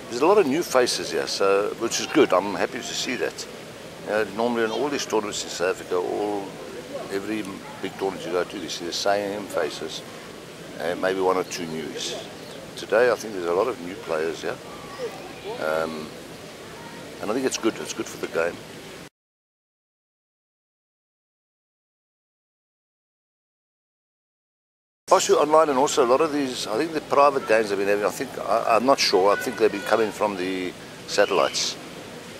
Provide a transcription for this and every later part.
There's a lot of new faces here, so which is good. I'm happy to see that. Normally in all these tournaments in South Africa, every big tournament you go to, you see the same faces, and maybe one or two news. Today, I think there's a lot of new players here, and I think it's good. It's good for the game. Also online, and also a lot of these, I think the private games they've been having, I'm not sure, I think they've been coming from the satellites.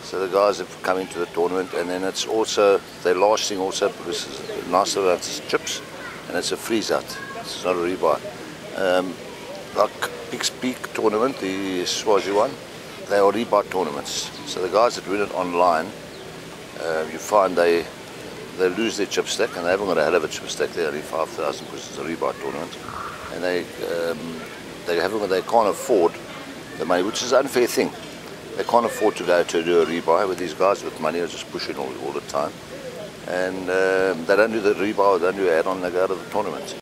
So the guys have come into the tournament, and then it's also, they're lasting also, because it's nice about chips, and it's a freeze out, it's not a rebuy. Like Peak tournament, the Swazi one, they are rebuy tournaments. So the guys that win it online, you find they lose their chip stack, and they haven't got a hell of a chip stack. They're only 5,000 because it's a rebuy tournament, and they can't afford the money, which is an unfair thing. They can't afford to go to do a rebuy. With these guys with money, are just pushing all the time, and they don't do the rebuy, or they don't do add-on. They go out of the tournament.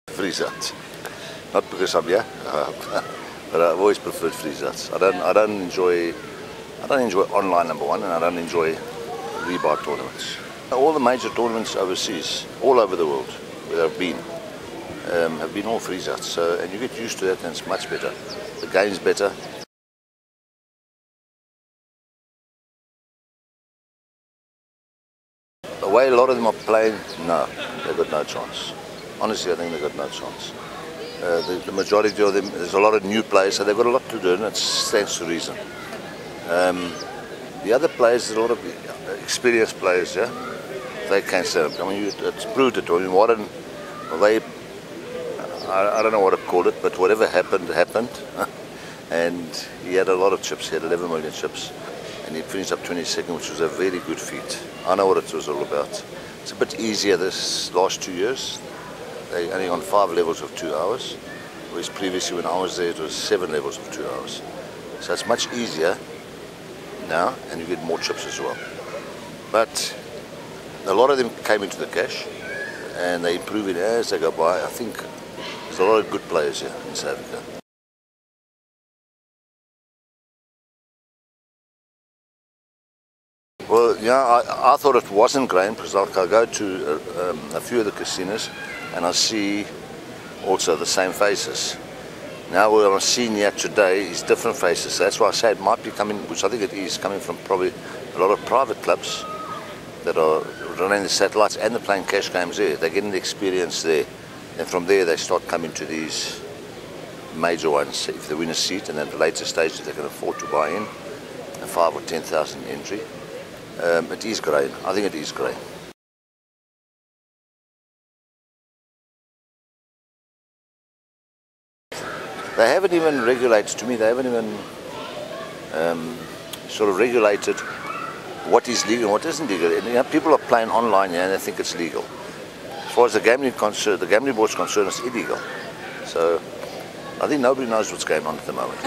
Freeze out, not because I'm here. But I've always preferred freeze-outs. I don't enjoy online, number one, and I don't enjoy rebuy tournaments. All the major tournaments overseas, all over the world, where I've been, have been all freeze-outs. So, and you get used to that, and it's much better. The game's better. The way a lot of them are playing, no, they've got no chance. Honestly, I think they've got no chance. The majority of them, there's a lot of new players, so they've got a lot to do, and it stands to reason. The other players, there's a lot of experienced players, yeah? They can't stand up. I mean, it's brutal. I mean, Warren, I don't know what to call it, but whatever happened, happened. And he had a lot of chips. He had 11 million chips, and he finished up 22nd, which was a very good feat. I know what it was all about. It's a bit easier this last 2 years. They only on 5 levels of 2 hours, whereas previously when I was there it was 7 levels of 2 hours. So it's much easier now, and you get more chips as well. But a lot of them came into the cash, and they improve it as they go by. I think there's a lot of good players here in South Africa. Well, yeah, I thought it wasn't grain, because I go to a few of the casinos, and I see also the same faces. Now what I'm seeing here today is different faces. That's why I say it might be coming, which I think it is, coming from probably a lot of private clubs that are running the satellites, and they're playing cash games there. They're getting the experience there. And from there they start coming to these major ones. If they win a seat, and then at the later stage they can afford to buy in, a 5,000 or 10,000 entry. It is grain. I think it is grain. They haven't even regulated, to me, they haven't even sort of regulated what is legal and what isn't legal. And, you know, people are playing online here, and they think it's legal. As far as the gambling board's concerned, it's illegal. So I think nobody knows what's going on at the moment.